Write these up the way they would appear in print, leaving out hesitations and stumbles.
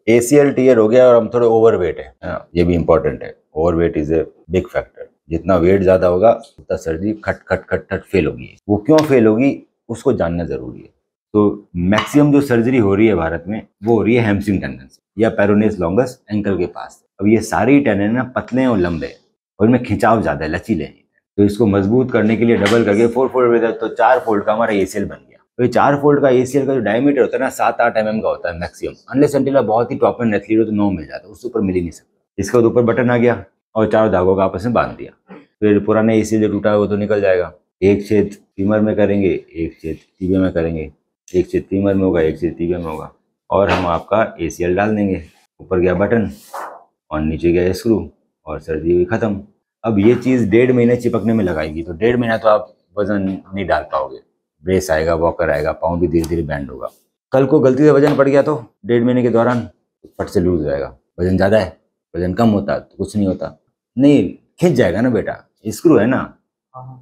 ACL tier हो गया और हम थोड़े ओवरवेट है ना, ये भी इंपॉर्टेंट है। Overweight is a big factor. जितना वेट ज्यादा होगा उतना सर्जरी खट खट खट खट फेल होगी। वो क्यों फेल होगी उसको जानना जरूरी है। तो मैक्सिमम जो सर्जरी हो रही है भारत में वो हो रही है हैमस्ट्रिंग टेंडन से या पेरोनेस लॉन्गस एंकल के पास। अब ये सारी टेंडन ना पतले और लंबे हैं और इनमें खिंचाव ज्यादा है, लचीले हैं। तो इसको मजबूत करने के लिए डबल करके 4 फोल्ड तो 4 फोल्ड का हमारा ACL बन गया। तो ये 4 फोल्ड का ACL का जो डायमीटर होता है ना 7-8 mm का होता है मैक्सिमम, अनलेस अनटिल बहुत ही टॉप एंड एथलीट हो तो 9 मिल जाता है, उससे ऊपर मिल ही नहीं सकता। इसके बाद ऊपर बटन आ गया और 4 धागों का आपस में बांध दिया। फिर पुराना ACL जो टूटा है वो तो निकल जाएगा। एक छेद फीमर में करेंगे, एक छेद टीबिया में करेंगे, एक छेद फीमर में होगा, एक छेद टीबिया में होगा और हम आपका ACL डाल देंगे। ऊपर गया बटन और नीचे गया स्क्रू और सर्जरी हुई खत्म। अब ये चीज़ 1.5 महीने चिपकने में लगाएगी तो 1.5 महीना तो आप वजन नहीं डाल पाओगे। ब्रेस आएगा, वॉकर आएगा, पाँव भी धीरे धीरे बैंड होगा। कल को गलती से वजन बढ़ गया तो 1.5 महीने के दौरान फट से लूज हो जाएगा। वजन ज़्यादा है, वजन कम होता तो कुछ नहीं होता। नहीं, खिंच जाएगा ना बेटा, स्क्रू है ना,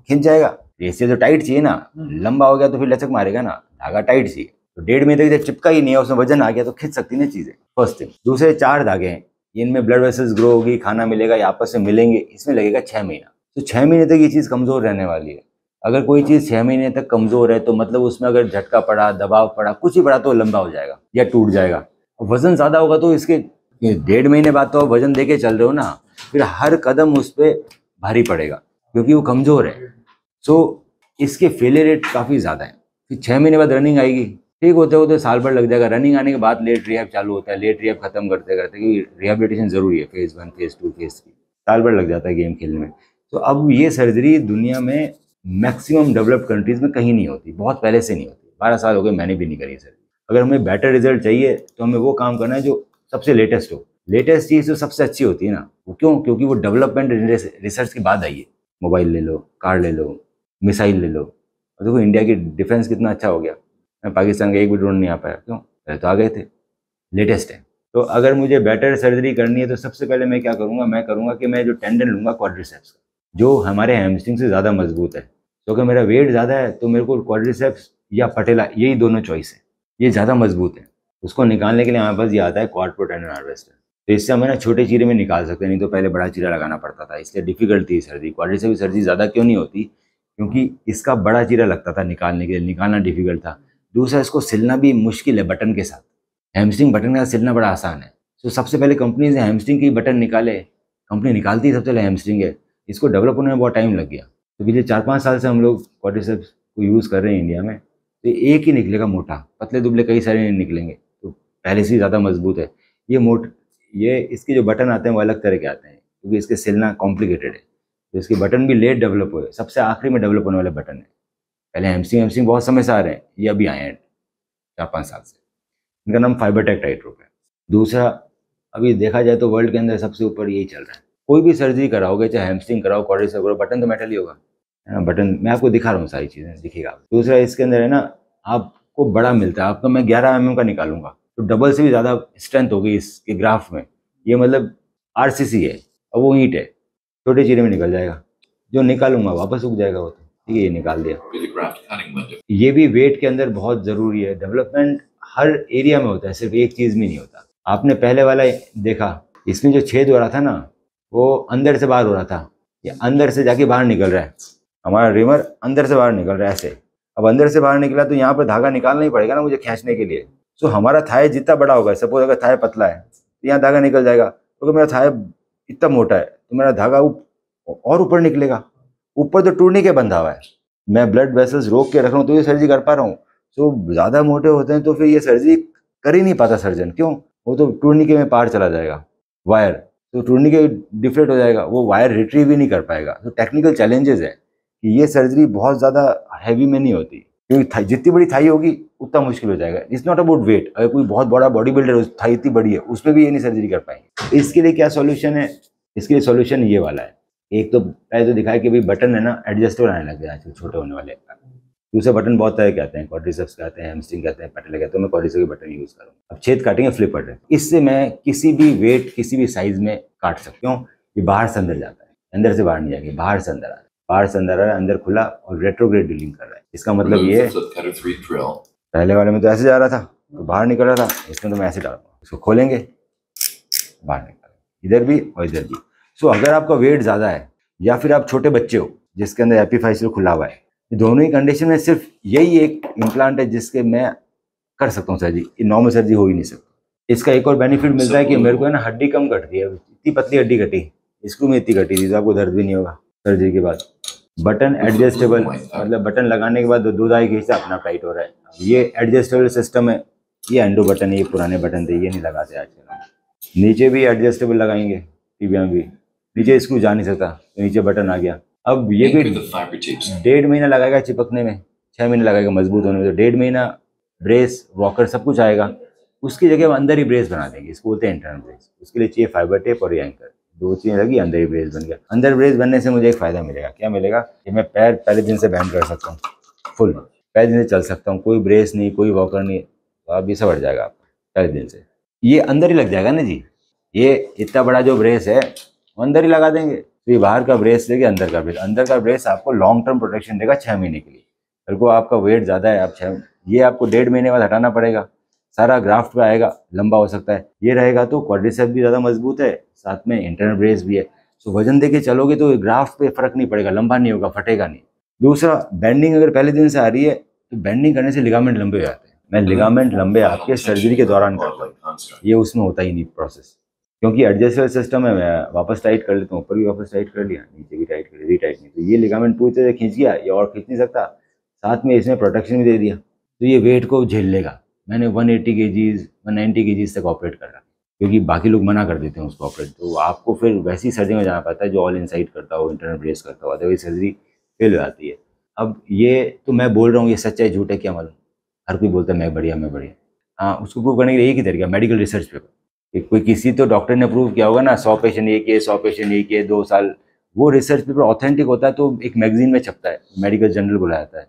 खिंच जाएगा। ऐसे तो टाइट चाहिए ना, लंबा हो गया तो फिर लचक मारेगा ना, धागा टाइट चाहिए। तो 1.5 महीने तक जब चिपका ही नहीं है, उसमें वजन आ गया तो खिंच सकती ना चीज़ें। First thing. दूसरे 4 धागे हैं, इनमें ब्लड वेसल्स ग्रो होगी, खाना मिलेगा, ये आपस में मिलेंगे, इसमें लगेगा 6 महीना। तो 6 महीने तक ये चीज़ कमज़ोर रहने वाली है। अगर कोई चीज़ 6 महीने तक कमज़ोर है तो मतलब उसमें अगर झटका पड़ा, दबाव पड़ा, कुछ ही पड़ा तो लंबा हो जाएगा या टूट जाएगा। वजन ज़्यादा होगा तो इसके 1.5 महीने बाद तो वजन देके चल रहे हो ना, फिर हर कदम उस पर भारी पड़ेगा क्योंकि वो कमज़ोर है। सो इसके फेलियर रेट काफ़ी ज़्यादा है। फिर 6 महीने बाद रनिंग आएगी, ठीक होते होते साल भर लग जाएगा। रनिंग आने के बाद लेट रिहैब चालू होता है, लेट रिहैब खत्म करते करते, क्योंकि रिहैबिलिटेशन जरूरी है, फेज़ 1, फेज़ 2, फेज़ 3, साल भर लग जाता है गेम खेलने में। तो अब ये सर्जरी दुनिया में मैक्सिमम डेवलप्ड कंट्रीज में कहीं नहीं होती, बहुत पहले से नहीं होती। 12 साल हो गए मैंने भी नहीं करी सर्जरी। अगर हमें बेटर रिजल्ट चाहिए तो हमें वो काम करना है जो सबसे लेटेस्ट हो। लेटेस्ट चीज़ जो सबसे अच्छी होती है ना, वो क्यों? क्योंकि वो डेवलपमेंट रिसर्च के बाद आई है। मोबाइल ले लो, कार ले लो, मिसाइल ले लो। और देखो इंडिया की डिफेंस कितना अच्छा हो गया। पाकिस्तान का एक भी ड्रोन नहीं आ पाया, क्यों? पहले तो आ गए थे, लेटेस्ट है। तो अगर मुझे बेटर सर्जरी करनी है तो सबसे पहले मैं क्या करूँगा, मैं करूँगा कि मैं जो टेंडन लूँगा क्वाड्रिसेप्स का, जो हमारे हैमस्ट्रिंग से ज़्यादा मजबूत है। तो अगर मेरा वेट ज़्यादा है तो मेरे को क्वाड्रिसेप्स या पटेला, यही दोनों चॉइस है, ये ज़्यादा मजबूत है। उसको निकालने के लिए हमारे पास ये आता है क्वाड प्रो टेंडन हार्वेस्टर। तो इससे हमें ना छोटे चीरे में निकाल सकते हैं, नहीं तो पहले बड़ा चीरा लगाना पड़ता था, इसलिए डिफिकल्ट थी सर्जरी। क्वाड्रिसेप्स की सर्जरी ज़्यादा क्यों नहीं होती? क्योंकि इसका बड़ा चीरा लगता था निकालने के लिए, निकालना डिफिकल्ट था। दूसरा, इसको सिलना भी मुश्किल है बटन के साथ। हैमस्ट्रिंग बटन का सिलना बड़ा आसान है। तो सबसे पहले कंपनीज ने हैमस्ट्रिंग की बटन निकाले, कंपनी निकालती है सबसे पहले हैमस्ट्रिंग है, इसको डेवलप होने में बहुत टाइम लग गया। तो पिछले 4-5 साल से हम लोग क्वाड्रिसेप्स को यूज़ कर रहे हैं इंडिया में। तो एक ही निकलेगा मोटा, पतले दुबले कई सारे नहीं निकलेंगे, तो पहले से ही ज़्यादा मजबूत है। ये इसके जो बटन आते हैं वो अलग तरह के आते हैं क्योंकि इसके सिलना कॉम्प्लिकेटेड है। तो इसके बटन भी लेट डेवलप हुए, सबसे आखिरी में डेवलप होने वाले बटन है। पहले हैमस्ट्रिंग बहुत समय से आ रहे हैं, ये अभी आए हैं 4-5 साल से। इनका नाम फाइबरटेक टाइट्रोप है। दूसरा, अभी देखा जाए तो वर्ल्ड के अंदर सबसे ऊपर यही चल रहा है। कोई भी सर्जरी कराओगे, चाहे हैमस्ट्रिंग कराओ, क्वाड्रिसेप्स कराओ, बटन तो मेटल ही होगा, है ना। बटन मैं आपको दिखा रहा हूँ, सारी चीज़ें दिखेगा। दूसरा, इसके अंदर है ना, आपको बड़ा मिलता है। आपका मैं 11 mm का निकालूंगा तो डबल से भी ज़्यादा स्ट्रेंथ होगी इसके ग्राफ में। ये मतलब RCC है और वो ईंट है, छोटे चीरे में निकल जाएगा। जो निकालूंगा वापस उग जाएगा वो, तो ठीक है, ये निकाल दिया। ये भी वेट के अंदर बहुत ज़रूरी है। डेवलपमेंट हर एरिया में होता है, सिर्फ एक चीज़ में नहीं होता। आपने पहले वाला देखा, इसमें जो छेद हो रहा था ना, वो अंदर से बाहर हो रहा था, ये अंदर से जाके बाहर निकल रहा है। हमारा रिमर अंदर से बाहर निकल रहा है ऐसे। अब अंदर से बाहर निकला तो यहाँ पर धागा निकालना ही पड़ेगा ना मुझे खींचने के लिए। तो हमारा थाई जितना बड़ा होगा, सपोज अगर थाई पतला है तो यहाँ धागा निकल जाएगा, क्योंकि मेरा थाई इतना मोटा है तो मेरा धागा और ऊपर निकलेगा। ऊपर तो टूटने के बंधा हुआ है, मैं ब्लड वेसल्स रोक के रख रहा हूँ तो ये सर्जरी कर पा रहा हूँ। तो ज़्यादा मोटे होते हैं तो फिर ये सर्जरी कर ही नहीं पाता सर्जन, क्यों? वो तो टूर्निके में पार चला जाएगा वायर, तो टूर्निके डिफ्लेट हो जाएगा, वो वायर रिट्रीव भी नहीं कर पाएगा। तो टेक्निकल चैलेंजेस है कि ये सर्जरी बहुत ज़्यादा हैवी में नहीं होती, क्योंकि जितनी बड़ी थाई होगी उतना मुश्किल हो जाएगा। It's not about wait. अगर कोई बहुत बड़ा बॉडी बिल्डर थाई इतनी बड़ी है, उसमें भी ये नहीं सर्जरी कर पाएंगे। इसके लिए क्या सोल्यूशन है? इसके लिए सोल्यूशन ये वाला है। एक तो पहले तो दिखाया कि भाई बटन है ना, एडजस्टेबल आने लग गए आजकल, छोटे होने वाले। दूसरे बटन बहुत तरह के आते हैं, क्वाड्रिसेप्स के आते हैं, हैमस्ट्रिंग के आते हैं, पटेला के आते हैं। मैं क्वाड्रिसेप्स के बटन यूज़ करूँ। अब छेद काटेंगे फ्लिप बटन, इससे मैं किसी भी वेट किसी भी साइज में काट सकता हूँ। ये बाहर से अंदर जाता है, अंदर से बाहर नहीं जाएगी, बाहर से अंदर आ रहा है, बाहर से अंदर आ रहा है, अंदर खुला और रेट्रोग्रेड ड्रिलिंग कर रहा है। इसका मतलब ये, पहले वाले में तो ऐसे जा रहा था तो बाहर निकल रहा था, इसमें तो मैं ऐसे डालूंगा। इसको खोलेंगे, बाहर निकालेंगे, इधर भी और इधर भी। सो अगर आपका वेट ज़्यादा है या फिर आप छोटे बच्चे हो जिसके अंदर एपिफाइसियल खुला हुआ है, दोनों ही कंडीशन में सिर्फ यही एक इम्प्लांट है जिसके मैं कर सकता हूँ सर्जरी, नॉर्मल सर्जरी हो ही नहीं सकती। इसका एक और बेनिफिट मिलता है कि मेरे को है ना हड्डी कम कटती है, इतनी पतली हड्डी कटी, स्क्रू में इतनी कटी थी, तो आपको दर्द भी नहीं होगा सर्जरी के बाद। बटन एडजस्टेबल, मतलब बटन लगाने के बाद दो दाई खींचता अपना टाइट हो रहा है। ये एडजस्टेबल सिस्टम है, ये एंडो बटन है, ये पुराने बटन थे, ये नहीं लगाते आजकल। नीचे भी एडजस्टेबल लगाएंगे, टीबिया में भी नीचे स्क्रू जा नहीं सकता, तो नीचे बटन आ गया। अब ये भी 1.5 महीना लगाएगा चिपकने में, 6 महीने लगाएगा मजबूत होने में, तो 1.5 महीना ब्रेस वॉकर सब कुछ आएगा। उसकी जगह हम अंदर ही ब्रेस बना देंगे, इसको बोलते हैं इंटरनल ब्रेस। उसके लिए चाहिए फाइबर टेप और ये एंकर, 2 चीज़ें लगी, अंदर ही ब्रेस बन गया। अंदर ब्रेस बनने से मुझे एक फ़ायदा मिलेगा, क्या मिलेगा कि मैं पैर पहले दिन से बैंड कर सकता हूँ, फुल पहले दिन से चल सकता हूँ, कोई ब्रेस नहीं, कोई वॉकर नहीं, तो आप ये सब हट जाएगा आपका पहले दिन से। ये अंदर ही लग जाएगा ना जी, ये इतना बड़ा जो ब्रेस है वो अंदर ही लगा देंगे। तो ये बाहर का ब्रेस लेके अंदर का ब्रेस, अंदर का ब्रेस आपको लॉन्ग टर्म प्रोटेक्शन देगा 6 महीने के लिए। अगर को आपका वेट ज़्यादा है, आप ये आपको 1.5 महीने बाद हटाना पड़ेगा, सारा ग्राफ्ट पे आएगा, लंबा हो सकता है। ये रहेगा तो क्वाड्रिसेप्स भी ज़्यादा मजबूत है, साथ में इंटरनल ब्रेस भी है। तो वजन दे के चलोगे तो ग्राफ्ट पे फर्क नहीं पड़ेगा, लंबा नहीं होगा, फटेगा नहीं। दूसरा, बेंडिंग अगर पहले दिन से आ रही है तो बेंडिंग करने से लिगामेंट लंबे हो जाते हैं। मैं लिगामेंट लंबे आपके सर्जरी के दौरान करता हूँ, ये उसमें होता ही नहीं प्रोसेस, क्योंकि एडजस्टेबल सिस्टम है। मैं वापस टाइट कर लेता हूँ, ऊपर भी वापस टाइट कर लिया, नीचे भी टाइट कर लिया, रीटाइट नहीं, तो ये लिगामेंट पूरी तरह खींच गया, ये और खींच नहीं सकता। साथ में इसमें प्रोटेक्शन भी दे दिया, तो ये वेट को झेल लेगा। मैंने 180 kgs 190 kgs तक ऑपरेट कर रहा, क्योंकि बाकी लोग मना कर देते हैं उसको ऑपरेट, तो आपको फिर वैसी सर्जरी में जाना पड़ता है जो ऑल इनसाइड करता हो, इंटरनल ब्रेस करता हो, अदरवाइज सर्जरी फेल हो जाती है। अब ये तो मैं बोल रहा हूँ, ये सच है झूठ है क्या मालूम, हर कोई बोलता है मैं बढ़िया मैं बढ़िया। हाँ, उसको प्रूव करने के लिए एक ही तरीका, मेडिकल रिसर्च पेपर। कोई किसी तो डॉक्टर ने प्रूव किया होगा ना, 100 पेशेंट ये किए, 100 पेशेंट ये किए, 2 साल, वो रिसर्च पेपर ऑथेंटिक होता है तो एक मैगजीन में छपता है, मेडिकल जर्नल बुलाया जाता है,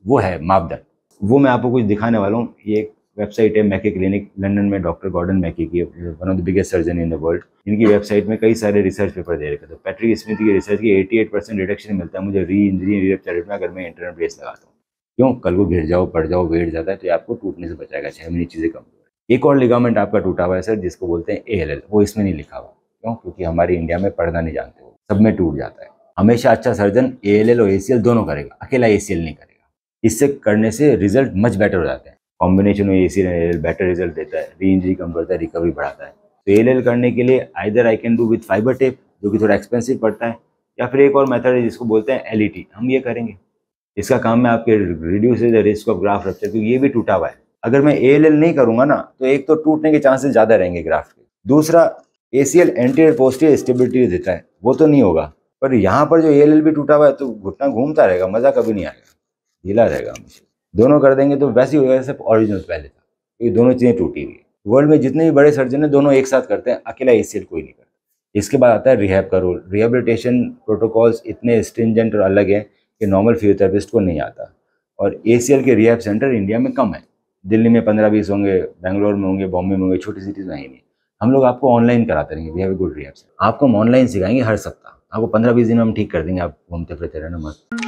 वो है मापदंड। वो मैं आपको कुछ दिखाने वाला हूँ। ये एक वेबसाइट है मैके क्लिनिक, लंदन में डॉक्टर गॉर्डन मैके की, one of the biggest surgeon in the world. इनकी वेबसाइट में कई सारे रिसर्च पेपर दे रखे। तो पैट्रिक स्मिथ की रिसर्च की 88% रिडक्शन मिलता है मुझे री इंजरी रिपेयर में, अगर मैं इंटरनल ब्रेस लगाता हूँ। क्यों? कल को गिर जाओ, पड़ जाओ, वेट ज़्यादा है, तो आपको टूटने से बचाएगा, 6 महीने चीज़ें कम। एक और लिगामेंट आपका टूटा हुआ है सर, जिसको बोलते हैं ALL, वो इसमें नहीं लिखा हुआ। क्यों? क्योंकि हमारी इंडिया में पढ़ना नहीं जानते, वो सब में टूट जाता है। हमेशा अच्छा सर्जन ALL और ACL दोनों करेगा, अकेला ACL नहीं करेगा। इससे करने से रिजल्ट मच बेटर हो जाते हैं। कॉम्बिनेशन में ACL और ALL बेटर रिजल्ट देता है, री इंजरी कम करता है, रिकवरी बढ़ाता है। तो ALL करने के लिए either I can do with fibre tape, जो कि थोड़ा एक्सपेंसिव पड़ता है, या फिर एक और मेथड है जिसको बोलते हैं LET, हम ये करेंगे। इसका काम है आपके reduce the risk of graft rupture, क्योंकि ये भी टूटा हुआ है। अगर मैं ALL नहीं करूंगा ना, तो एक तो टूटने के चांसेस ज़्यादा रहेंगे ग्राफ्ट के, दूसरा ACL एंटीरियर पोस्टीरियर स्टेबिलिटी देता है, वो तो नहीं होगा। पर यहाँ पर जो ALL भी टूटा हुआ है तो घुटना घूमता रहेगा, मज़ा कभी नहीं आएगा, ढीला रहेगा हमेशा। दोनों कर देंगे तो वैसे ही होगा जैसे ओरिजिनल पहले था, क्योंकि दोनों चीज़ें टूटी हुई है। वर्ल्ड में जितने भी बड़े सर्जन हैं दोनों एक साथ करते हैं, अकेला ACL कोई नहीं करता। इसके बाद आता है रिहैब का रोल। रिहेबिलिटेशन प्रोटोकॉल्स इतने स्ट्रिंजेंट और अलग हैं कि नॉर्मल फिजियोथेरेपिस्ट को नहीं आता। और ACL के रिहैब सेंटर इंडिया में कम है, दिल्ली में 15-20 होंगे, बेंगलोर में होंगे, बॉम्बे में होंगे, छोटी सिटीज़ में ही नहीं। हम लोग आपको ऑनलाइन कराते रहेंगे, we have a good rehab centre. आपको हम ऑनलाइन सिखाएंगे हर सप्ताह, आपको 15-20 दिन में हम ठीक कर देंगे, आप घूमते फिरते रहना मत।